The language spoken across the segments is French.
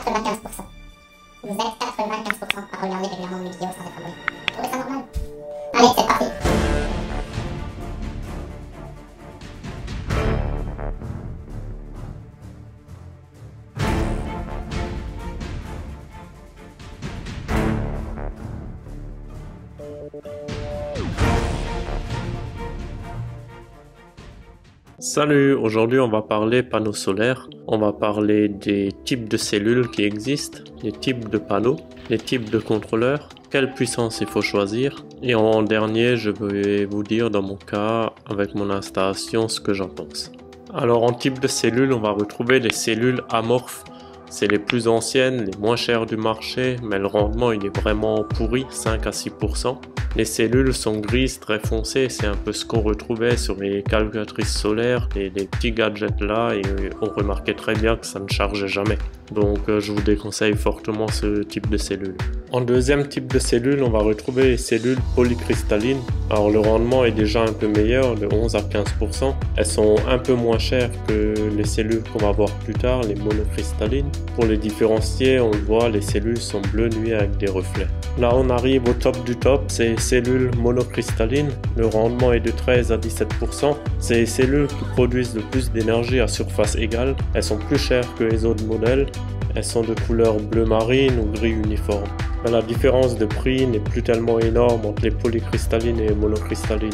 95%. Vous êtes 95% à regarder régulièrement mes vidéos sans être abonné. Vous trouvez ça normal? Allez, c'est parti. Salut, aujourd'hui on va parler panneaux solaires, on va parler des types de cellules qui existent, les types de panneaux, les types de contrôleurs, quelle puissance il faut choisir, et en dernier je vais vous dire dans mon cas avec mon installation ce que j'en pense. Alors en type de cellules on va retrouver les cellules amorphes. C'est les plus anciennes, les moins chères du marché, mais le rendement il est vraiment pourri, 5 à 6%. Les cellules sont grises, très foncées, c'est un peu ce qu'on retrouvait sur les calculatrices solaires, les petits gadgets là, et on remarquait très bien que ça ne chargeait jamais. Donc je vous déconseille fortement ce type de cellules. En deuxième type de cellules, on va retrouver les cellules polycristallines. Alors le rendement est déjà un peu meilleur, de 11 à 15%. Elles sont un peu moins chères que les cellules qu'on va voir plus tard, les monocristallines. Pour les différencier, on le voit, les cellules sont bleu nuit avec des reflets. Là on arrive au top du top, c'est les cellules monocristallines. Le rendement est de 13 à 17%. C'est les cellules qui produisent le plus d'énergie à surface égale. Elles sont plus chères que les autres modèles. Elles sont de couleur bleu marine ou gris uniforme. Mais la différence de prix n'est plus tellement énorme entre les polycristallines et les monocristallines.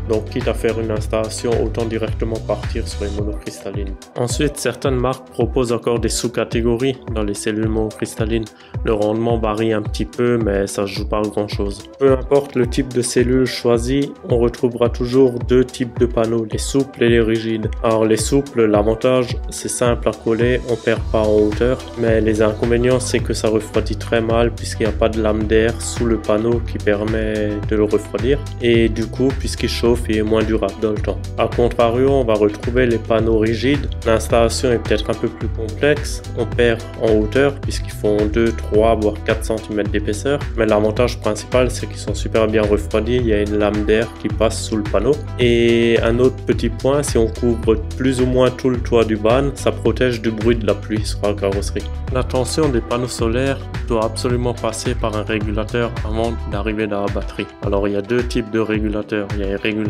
Donc quitte à faire une installation, autant directement partir sur les monocristallines. Ensuite, certaines marques proposent encore des sous-catégories dans les cellules monocristallines. Le rendement varie un petit peu, mais ça ne joue pas grand chose. Peu importe le type de cellule choisi, on retrouvera toujours deux types de panneaux, les souples et les rigides. Alors les souples, l'avantage c'est simple à coller, on perd pas en hauteur, mais les inconvénients c'est que ça refroidit très mal puisqu'il n'y a pas de lame d'air sous le panneau qui permet de le refroidir, et du coup puisqu'il chauffe et est moins durable dans le temps. A contrario, on va retrouver les panneaux rigides. L'installation est peut-être un peu plus complexe, on perd en hauteur puisqu'ils font 2, 3 voire 4 cm d'épaisseur, mais l'avantage principal c'est qu'ils sont super bien refroidis, il y a une lame d'air qui passe sous le panneau. Et un autre petit point, si on couvre plus ou moins tout le toit du ban, ça protège du bruit de la pluie sur la carrosserie. La tension des panneaux solaires doit absolument passer par un régulateur avant d'arriver dans la batterie. Alors il y a deux types de régulateurs, il y a les régulateurs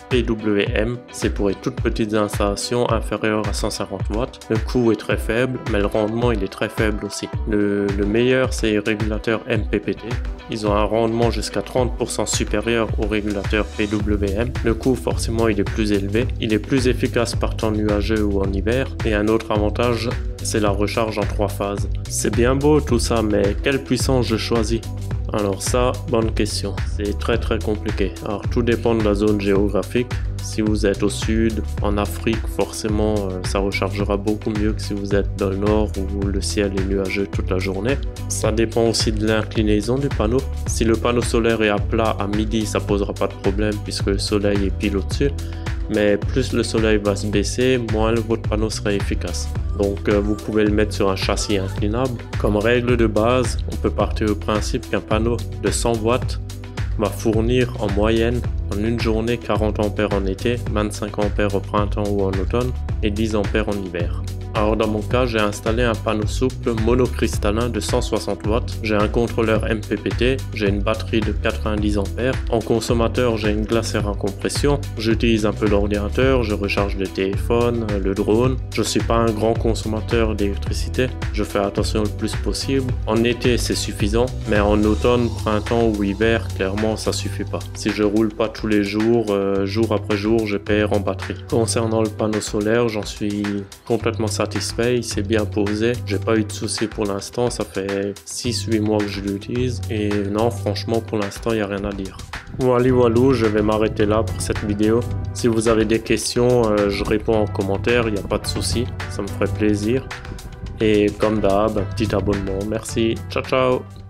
PWM, c'est pour les toutes petites installations inférieures à 150 watts. Le coût est très faible, mais le rendement il est très faible aussi. Le meilleur c'est les régulateurs MPPT. Ils ont un rendement jusqu'à 30% supérieur aux régulateurs PWM. Le coût forcément il est plus élevé. Il est plus efficace par temps nuageux ou en hiver. Et un autre avantage c'est la recharge en 3 phases. C'est bien beau tout ça, mais quelle puissance je choisis? Alors ça, bonne question, c'est très compliqué. Alors tout dépend de la zone géographique. Si vous êtes au sud, en Afrique, forcément ça rechargera beaucoup mieux que si vous êtes dans le nord où le ciel est nuageux toute la journée. Ça dépend aussi de l'inclinaison du panneau. Si le panneau solaire est à plat à midi, ça posera pas de problème puisque le soleil est pile au-dessus. Mais plus le soleil va se baisser, moins votre panneau sera efficace. Donc vous pouvez le mettre sur un châssis inclinable. Comme règle de base, on peut partir du principe qu'un panneau de 100 watts va fournir en moyenne en une journée 40 ampères en été, 25 ampères au printemps ou en automne et 10 ampères en hiver. Alors dans mon cas, j'ai installé un panneau souple monocristallin de 160 watts. J'ai un contrôleur MPPT, j'ai une batterie de 90 ampères. En consommateur, j'ai une glacière à compression. J'utilise un peu l'ordinateur, je recharge le téléphone, le drone. Je suis pas un grand consommateur d'électricité. Je fais attention le plus possible. En été, c'est suffisant, mais en automne, printemps ou hiver, clairement, ça suffit pas. Si je roule pas tous les jours, jour après jour, je perds en batterie. Concernant le panneau solaire, j'en suis complètement satisfait, il s'est bien posé, j'ai pas eu de soucis pour l'instant, ça fait 6-8 mois que je l'utilise et non, franchement pour l'instant il n'y a rien à dire. Voilà, je vais m'arrêter là pour cette vidéo. Si vous avez des questions, je réponds en commentaire, il n'y a pas de souci, ça me ferait plaisir. Et comme d'hab, un petit abonnement, merci, ciao ciao.